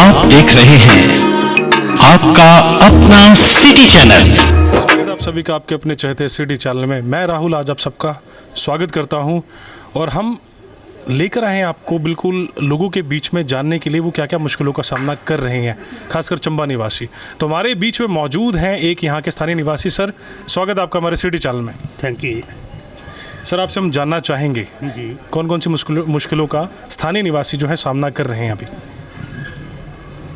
आप देख रहे हैं आपका अपना सिटी चैनल। स्वागत है आप सभी का आपके अपने चहते सिटी चैनल में। मैं राहुल आज आप सबका स्वागत करता हूं और हम लेकर आए हैं आपको बिल्कुल लोगों के बीच में जानने के लिए वो क्या क्या मुश्किलों का सामना कर रहे हैं, खासकर चंबा निवासी। तो हमारे बीच में मौजूद हैं एक यहाँ के स्थानीय निवासी। सर, स्वागत है आपका हमारे सिटी चैनल में। थैंक यू सर, आपसे हम जानना चाहेंगे जी। कौन कौन सी मुश्किलों का स्थानीय निवासी जो है सामना कर रहे हैं अभी।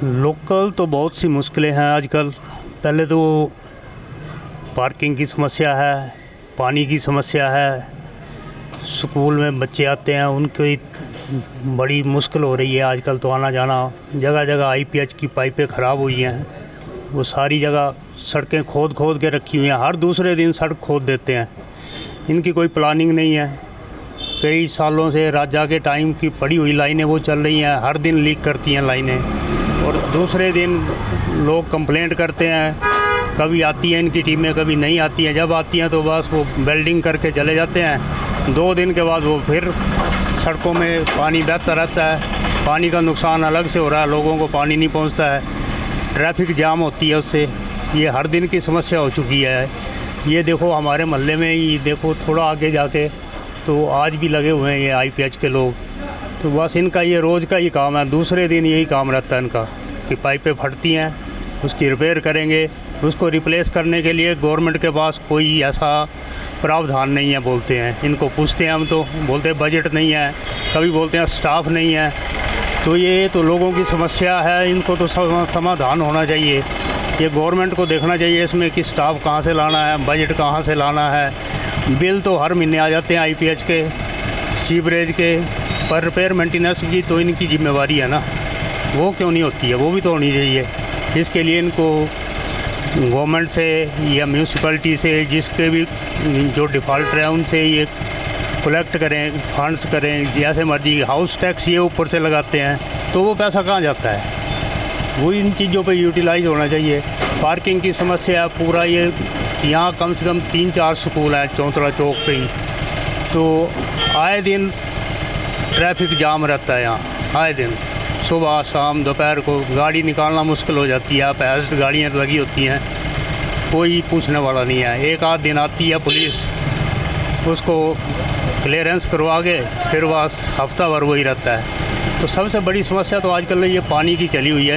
लोकल तो बहुत सी मुश्किलें हैं आजकल। पहले तो पार्किंग की समस्या है, पानी की समस्या है, स्कूल में बच्चे आते हैं उनकी बड़ी मुश्किल हो रही है आजकल तो आना जाना। जगह जगह आईपीएच की पाइपें ख़राब हुई हैं, वो सारी जगह सड़कें खोद खोद के रखी हुई हैं। हर दूसरे दिन सड़क खोद देते हैं, इनकी कोई प्लानिंग नहीं है। कई सालों से राजा के टाइम की पड़ी हुई लाइनें वो चल रही हैं, हर दिन लीक करती हैं लाइनें और दूसरे दिन लोग कंप्लेंट करते हैं। कभी आती हैं इनकी टीमें, कभी नहीं आती हैं। जब आती हैं तो बस वो वेल्डिंग करके चले जाते हैं। 2 दिन के बाद वो फिर सड़कों में पानी बहता रहता है। पानी का नुकसान अलग से हो रहा है, लोगों को पानी नहीं पहुंचता है, ट्रैफिक जाम होती है उससे। ये हर दिन की समस्या हो चुकी है। ये देखो हमारे मोहल्ले में ही देखो, थोड़ा आगे जाके तो आज भी लगे हुए हैं ये आईपीएच के लोग। तो बस इनका ये रोज़ का ही काम है, दूसरे दिन यही काम रहता है इनका कि पाइपें फटती हैं, उसकी रिपेयर करेंगे। उसको रिप्लेस करने के लिए गवर्नमेंट के पास कोई ऐसा प्रावधान नहीं है बोलते हैं। इनको पूछते हैं हम तो बोलते हैं बजट नहीं है, कभी बोलते हैं स्टाफ नहीं है। तो ये तो लोगों की समस्या है, इनको तो समाधान होना चाहिए। ये गवर्नमेंट को देखना चाहिए इसमें कि स्टाफ कहाँ से लाना है, बजट कहाँ से लाना है। बिल तो हर महीने आ जाते हैं आईपीएच के, सीवरेज के, पर रिपेयर मेंटेनेंस की तो इनकी जिम्मेवारी है ना, वो क्यों नहीं होती है? वो भी तो होनी चाहिए। इसके लिए इनको गवर्नमेंट से या म्यूनसिपैलिटी से, जिसके भी जो डिफ़ॉल्टर है उनसे ये कलेक्ट करें, फंड्स करें, जैसे मर्जी। हाउस टैक्स ये ऊपर से लगाते हैं तो वो पैसा कहाँ जाता है? वो इन चीज़ों पे यूटिलाइज होना चाहिए। पार्किंग की समस्या है पूरा ये, यहाँ कम से कम 3-4 स्कूल हैं चौंतरा चौक पे ही, तो आए दिन ट्रैफिक जाम रहता है यहाँ। आए दिन सुबह शाम दोपहर को गाड़ी निकालना मुश्किल हो जाती है। पैसेंजर गाड़ियाँ लगी होती हैं, कोई पूछने वाला नहीं है। एक आध दिन आती है पुलिस, उसको क्लियरेंस करवा के फिर बस हफ्ता भर वही रहता है। तो सबसे बड़ी समस्या तो आजकल ये पानी की चली हुई है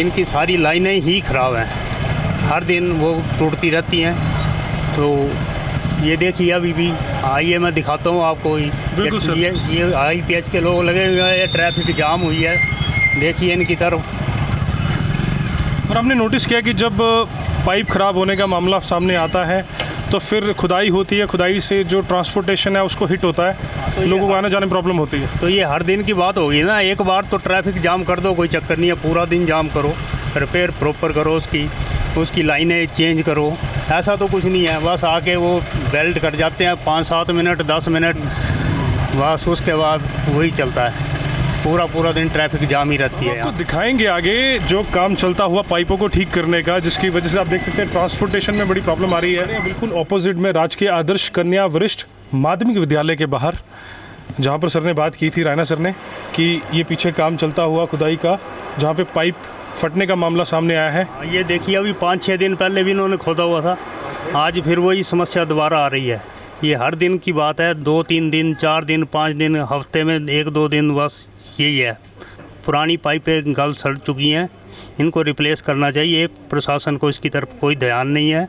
इनकी सारी लाइनें ही ख़राब हैं, हर दिन वो टूटती रहती हैं। तो ये देखिए अभी भी आइए मैं दिखाता हूँ आपको। बिल्कुल सर। ये आईपीएच के लोग लगे हुए हैं, ये ट्रैफिक जाम हुई है, देखिए इनकी तरफ। और हमने नोटिस किया कि जब पाइप ख़राब होने का मामला सामने आता है तो फिर खुदाई होती है, खुदाई से जो ट्रांसपोर्टेशन है उसको हिट होता है, लोगों को आने जाने में प्रॉब्लम होती है। तो ये हर दिन की बात होगी ना। एक बार तो ट्रैफिक जाम कर दो, कोई चक्कर नहीं है, पूरा दिन जाम करो, रिपेयर प्रॉपर करो, उसकी लाइनें चेंज करो। ऐसा तो कुछ नहीं है, बस आके वो वेल्ड कर जाते हैं 5-7 मिनट 10 मिनट, बस उसके बाद वही चलता है। पूरा दिन ट्रैफिक जाम ही रहती है। आपको दिखाएंगे आगे जो काम चलता हुआ पाइपों को ठीक करने का, जिसकी वजह से आप देख सकते हैं ट्रांसपोर्टेशन में बड़ी प्रॉब्लम आ रही है। बिल्कुल ऑपोजिट में राजकीय आदर्श कन्या वरिष्ठ माध्यमिक विद्यालय के बाहर, जहाँ पर सर ने बात की थी, रायना सर ने, कि ये पीछे काम चलता हुआ खुदाई का, जहाँ पे पाइप फटने का मामला सामने आया है। ये देखिए अभी 5-6 दिन पहले भी इन्होंने खोदा हुआ था, आज फिर वही समस्या दोबारा आ रही है। ये हर दिन की बात है, 2-3 दिन 4 दिन 5 दिन, हफ्ते में 1-2 दिन, बस यही है। पुरानी पाइपें गल सड़ चुकी हैं, इनको रिप्लेस करना चाहिए। प्रशासन को इसकी तरफ कोई ध्यान नहीं है।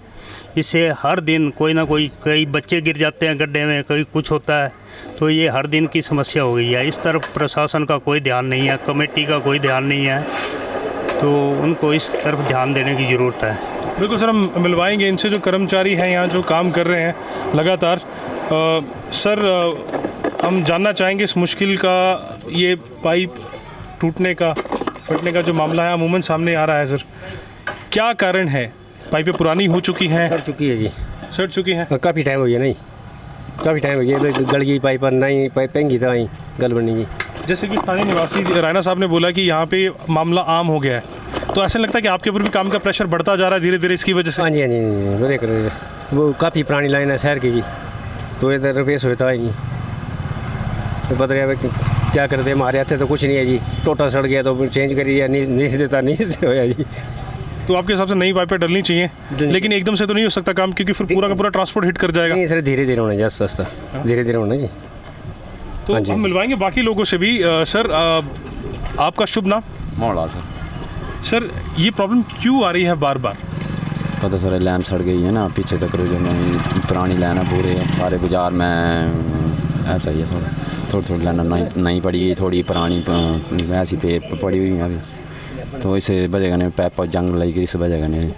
इससे हर दिन कोई ना कोई, कई बच्चे गिर जाते हैं गड्ढे में, कहीं कुछ होता है। तो ये हर दिन की समस्या हो गई है। इस तरफ प्रशासन का कोई ध्यान नहीं है, कमेटी का कोई ध्यान नहीं है, तो उनको इस तरफ ध्यान देने की ज़रूरत है। बिल्कुल सर, हम मिलवाएंगे इनसे जो कर्मचारी हैं यहाँ जो काम कर रहे हैं लगातार। सर, हम जानना चाहेंगे इस मुश्किल का, ये पाइप टूटने का, फटने का जो मामला है अमूमन सामने आ रहा है सर, क्या कारण है? पाइपें पुरानी हो चुकी हैं? सड़ चुकी है जी, सड़ चुकी हैं। काफ़ी टाइम हो गया। नहीं, काफ़ी टाइम हो गया, गल गई पाइप, नहीं पाइपेंगी तो वहीं गल बनी जी। जैसे कि स्थानीय निवासी रायना साहब ने बोला कि यहाँ पे मामला आम हो गया है, तो ऐसा लगता है कि आपके ऊपर भी काम का प्रेशर बढ़ता जा रहा है धीरे धीरे इसकी वजह से? हाँ जी, वो देख रहे, वो काफ़ी पुरानी लाइन है शहर की जी, तो इधर रिपेस होता है जी, तो बता गया क्या करते, हमारे आते तो कुछ नहीं है जी, टोटा सड़ गया तो चेंज करिए, नहीं देता नहीं से होया जी। तो आपके हिसाब से नई पाइपें डलनी चाहिए, लेकिन एकदम से तो नहीं हो सकता काम, क्योंकि फिर पूरा का पूरा ट्रांसपोर्ट हिट कर जाएगा। नहीं सर, धीरे धीरे होना जी, सस्ता धीरे धीरे होना जी। तो हाँ जी। हम मिलवाएंगे बाकी लोगों से भी। सर आपका शुभ नाम? मोड़ा सर। सर ये प्रॉब्लम क्यों आ रही है बार बार? पता सर लाइन सड़ गई है ना, पीछे तक जो नहीं पुरानी लाइन है, पूरे सारे बाज़ार में ऐसा ही है। थोड़ी थोड़ी लाइन नई पड़ी गई, थोड़ी पुरानी ऐसी पड़ी हुई है अभी। तो इस वजह ने पैप जंग लगी, इस वजह ने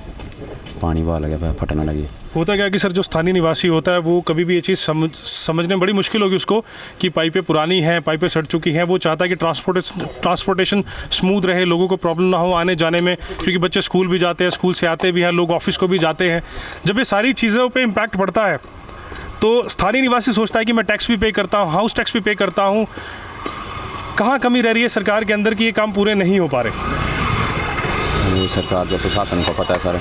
पानी बहा लगा, पैप फटने लगी। होता क्या कि सर जो स्थानीय निवासी होता है वो कभी भी ये चीज़ समझने में बड़ी मुश्किल होगी उसको कि पाइपें पुरानी हैं, पाइपें सड़ चुकी हैं। वो चाहता है कि ट्रांसपोर्टेशन स्मूथ रहे, लोगों को प्रॉब्लम ना हो आने जाने में, क्योंकि बच्चे स्कूल भी जाते हैं, स्कूल से आते भी हैं, लोग ऑफिस को भी जाते हैं। जब ये सारी चीज़ों पे इम्पैक्ट पड़ता है तो स्थानीय निवासी सोचता है कि मैं टैक्स भी पे करता हूँ, हाउस टैक्स भी पे करता हूँ, कहाँ कमी रह रही है सरकार के अंदर कि ये काम पूरे नहीं हो पा रहे? ये सरकार जो प्रशासन को पता है सर,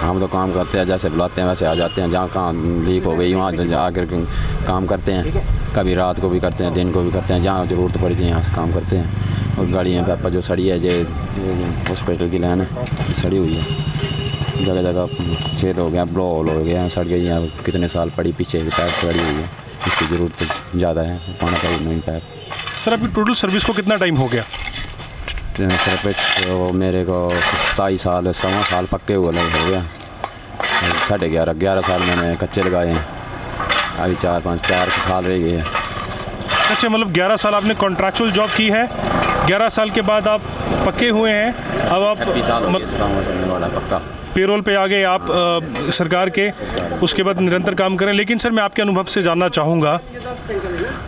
हम तो काम करते हैं, जैसे बुलाते हैं वैसे आ जाते हैं, जहाँ काम लीक हो गई वहाँ आकर काम करते हैं। कभी रात को भी करते हैं, दिन को भी करते हैं, जहाँ ज़रूरत पड़ती है यहाँ से काम करते हैं। और गाड़ियाँ पैपा जो सड़ी है, जो हॉस्पिटल की लाइन है सड़ी हुई है, जगह जगह छेद हो गया, ब्लो होल हो गया, सड़ गई है, कितने साल पड़ी पीछे की पैप सड़ी हुई है, इसकी ज़रूरत ज़्यादा है, पाना चाहिए नई पैप। सर आपकी टोटल सर्विस को कितना टाइम हो गया? सर तो मेरे को 27 साल 7 साल पक्के हुए हो गया, 11.5 साल मैंने कच्चे लगाए हैं, अभी 4 साल रह गए हैं। अच्छा, मतलब 11 साल आपने कॉन्ट्रैक्चुअल जॉब की है, 11 साल के बाद आप पक्के हुए हैं, अब आप पक्का पेरोल पे आ गए आप सरकार के, उसके बाद निरंतर काम करें। लेकिन सर मैं आपके अनुभव से जानना चाहूँगा,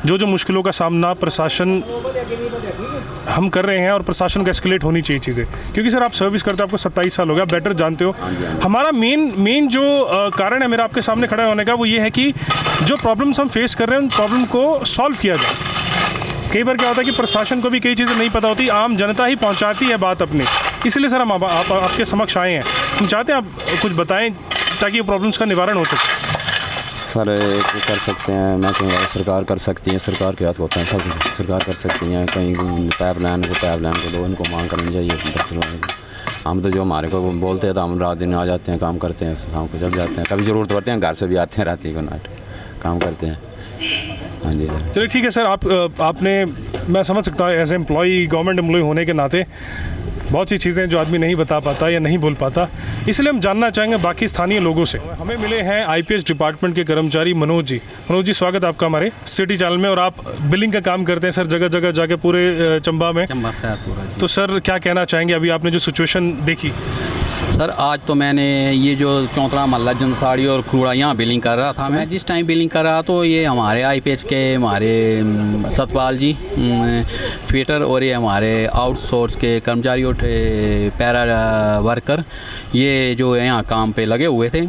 जो मुश्किलों का सामना प्रशासन हम कर रहे हैं और प्रशासन को एस्केलेट होनी चाहिए चीज़ें, क्योंकि सर आप सर्विस करते हो, आपको 27 साल हो गया, बेटर जानते हो। हमारा मेन जो कारण है मेरा आपके सामने खड़ा होने का, वो ये है कि जो प्रॉब्लम्स हम फेस कर रहे हैं उन प्रॉब्लम को सॉल्व किया जाए। कई बार क्या होता है कि प्रशासन को भी कई चीज़ें नहीं पता होती, आम जनता ही पहुंचाती है बात अपनी, इसलिए सर हम आपके समक्ष आए हैं। हम चाहते हैं आप कुछ बताएं ताकि प्रॉब्लम्स का निवारण हो सके। सर कर सकते हैं, मैं कहूँगा सरकार कर सकती है, सरकार के हाथ होता है सब, सरकार कर सकती हैं। कहीं पैप लाइन को दो, इनको मांग करनी चाहिए। हम तो जो हमारे को बोलते हैं तो हम रात दिन आ जाते हैं, काम करते हैं, शाम को चल जाते हैं, कभी ज़रूरत पड़ते हैं घर से भी आते हैं, रात को नाइट काम करते हैं। हाँ जी सर। चलिए ठीक है सर, आपने, मैं समझ सकता हूँ एज एम्प्लॉई, गवर्नमेंट एम्प्लॉय होने के नाते बहुत सी चीज़ें जो आदमी नहीं बता पाता या नहीं बोल पाता, इसलिए हम जानना चाहेंगे बाकी स्थानीय लोगों से। हमें मिले हैं आईपीएस डिपार्टमेंट के कर्मचारी मनोज जी। मनोज जी, स्वागत है आपका हमारे सिटी चैनल में। और आप बिलिंग का काम करते हैं सर जगह जगह जाके पूरे चंबा में। तो सर क्या कहना चाहेंगे, अभी आपने जो सिचुएशन देखी? सर आज तो मैंने ये जो चौंतरा महल्ला जनसाड़ी और खुड़ा यहाँ बिलिंग कर रहा था, मैं जिस टाइम बिलिंग कर रहा तो ये हमारे आईपीएच के हमारे सतपाल जी फिटर और ये हमारे आउटसोर्स के कर्मचारी और पैरा वर्कर ये जो यहाँ काम पे लगे हुए थे।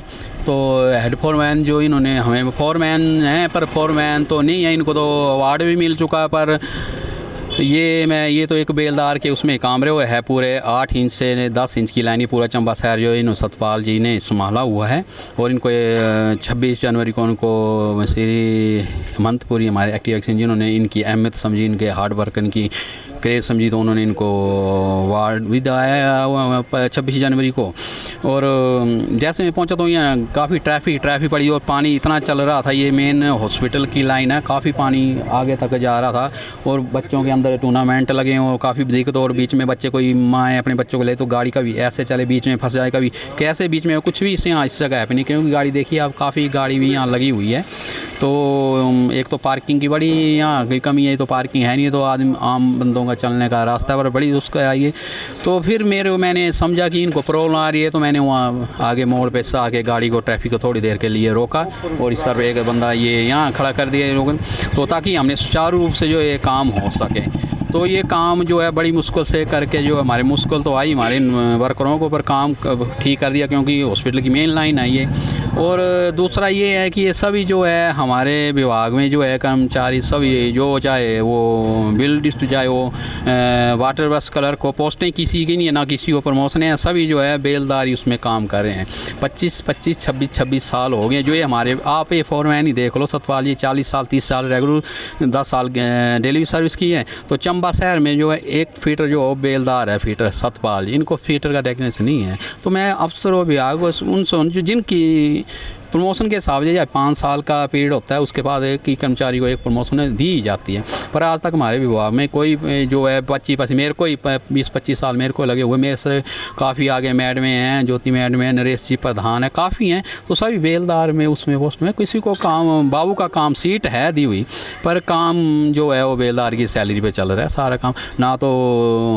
तो हेड फोरमैन जो इन्होंने, हमें फोरमैन हैं पर फोरमैन तो नहीं है, इनको तो अवार्ड भी मिल चुका, पर ये तो एक बेलदार के उसमें काम रहे हुए है। पूरे 8 इंच से 10 इंच की लाइन पूरा चंबा शहर जो इन सतपाल जी ने संभाला हुआ है। और इनको 26 जनवरी को उनको श्री हेमंतपुरी हमारे एक्टिव एक्शन जिन्होंने इनकी अहमियत समझी, इनके हार्ड वर्क, इनकी क्रेज समझी, तो उन्होंने इनको अवार्ड भी दिया 26 जनवरी को। और जैसे मैं पहुंचा तो यहाँ काफ़ी ट्रैफिक पड़ी और पानी इतना चल रहा था। ये मेन हॉस्पिटल की लाइन है, काफ़ी पानी आगे तक जा रहा था और बच्चों के अंदर टूर्नामेंट लगे हैं, काफ़ी दिक्कत। और बीच में बच्चे, कोई माँ अपने बच्चों को ले तो गाड़ी कभी ऐसे चले बीच में फंस जाए, कभी कैसे बीच में, कुछ भी इससे यहाँ इस जगह है नहीं, क्योंकि गाड़ी देखिए अब काफ़ी गाड़ी भी यहाँ लगी हुई है। तो एक तो पार्किंग की बड़ी यहाँ की कमी है, तो पार्किंग है नहीं, तो आम बंदों का चलने का रास्ता पर बड़ी उसका आई है। तो फिर मैंने समझा कि इनको प्रॉब्लम आ रही है, तो मैंने वहाँ आगे मोड़ पे से आके गाड़ी को, ट्रैफिक को थोड़ी देर के लिए रोका और इस तरह एक बंदा ये यहाँ खड़ा कर दिया लोगों, तो ताकि हमने सुचारू रूप से जो ये काम हो सके। तो ये काम जो है बड़ी मुश्किल से करके, जो हमारे मुश्किल तो आई हमारे वर्करों को, पर काम ठीक कर दिया, क्योंकि हॉस्पिटल की मेन लाइन है ये। और दूसरा ये है कि ये सभी जो है हमारे विभाग में जो है कर्मचारी सभी जो चाहे वो बिल डिस्ट चाहे वो वाटर वर्क्स क्लर्क को पोस्टें किसी की नहीं है, ना किसी को प्रमोशन है, सभी जो है बेलदारी उसमें काम कर रहे हैं। 26 साल हो गए जो ये हमारे, आप ये फॉरमैन ही देख लो सतपाल जी, 40 साल 30 साल रेगुलर 10 साल डेली सर्विस की है। तो चंबा शहर में जो है एक फीटर जो बेलदार है फीटर सतपाल जी, इनको फीटर का डेफिनेशन नहीं है। तो मैं अफसरों विभाग उनसे जिनकी प्रमोशन के हिसाब से 5 साल का पीरियड होता है, उसके बाद एक ही कर्मचारी को एक प्रमोशन दी जाती है। पर आज तक हमारे विभाग में कोई जो है 25 मेरे को ही 20-25 साल मेरे को लगे हुए, मेरे से काफ़ी आगे मैडम हैं, ज्योति मैडम हैं, नरेश जी प्रधान है, काफ़ी हैं। तो सभी बेलदार में उसमें पोस्ट में किसी को काम बाबू का काम सीट है दी हुई, पर काम जो है वो बेलदार की सैलरी पे चल रहा है सारा काम। ना तो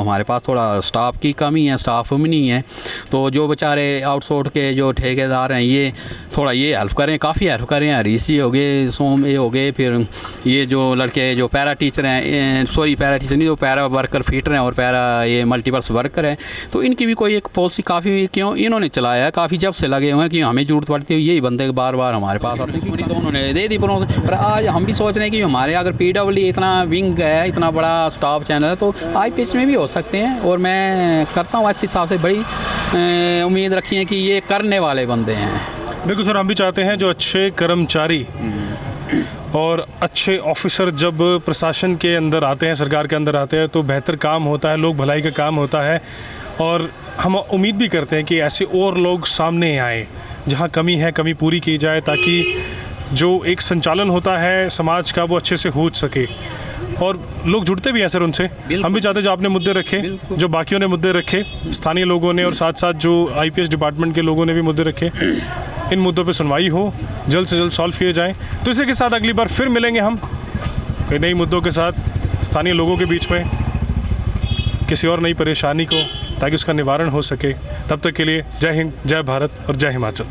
हमारे पास थोड़ा स्टाफ की कमी है, स्टाफ भी नहीं है। तो जो बेचारे आउटसोर्स के जो ठेकेदार हैं ये थोड़ा ये हेल्प करें, काफ़ी हेल्प करें। हरीसी हो गए, सोम ये हो गए, फिर ये जो लड़के जो पैरा टीचर हैं, सॉरी पैरा टीचर नहीं, जो पैरा वर्कर फीटर हैं और पैरा ये मल्टीपर्स वर्कर हैं, तो इनकी भी कोई एक पॉलिसी काफ़ी क्यों इन्होंने चलाया है, काफ़ी जब से लगे हुए हैं कि हमें ज़रूरत पड़ती है यही बंदे बार बार हमारे पास आते हैं, तो उन्होंने दे दी प्रमोशन। पर आज हम भी सोच रहे हैं कि हमारे अगर PWD इतना विंग है, इतना बड़ा स्टाफ चैनल है, तो IPH में भी हो सकते हैं। और मैं करता हूँ अच्छे हिसाब से, बड़ी उम्मीद रखी है कि ये करने वाले बंदे हैं। बिल्कुल सर, हम भी चाहते हैं जो अच्छे कर्मचारी और अच्छे ऑफिसर जब प्रशासन के अंदर आते हैं, सरकार के अंदर आते हैं, तो बेहतर काम होता है, लोक भलाई का काम होता है। और हम उम्मीद भी करते हैं कि ऐसे और लोग सामने आए, जहां कमी है कमी पूरी की जाए, ताकि जो एक संचालन होता है समाज का वो अच्छे से हो सके। और लोग जुड़ते भी हैं सर उनसे। हम भी चाहते हैं जो आपने मुद्दे रखे, जो बाकियों ने मुद्दे रखे, स्थानीय लोगों ने और साथ साथ जो IPH डिपार्टमेंट के लोगों ने भी मुद्दे रखे, इन मुद्दों पे सुनवाई हो, जल्द से जल्द सॉल्व किए जाएं। तो इसी के साथ अगली बार फिर मिलेंगे हम कई नई मुद्दों के साथ, स्थानीय लोगों के बीच में किसी और नई परेशानी को, ताकि उसका निवारण हो सके। तब तक के लिए जय हिंद, जय भारत और जय हिमाचल।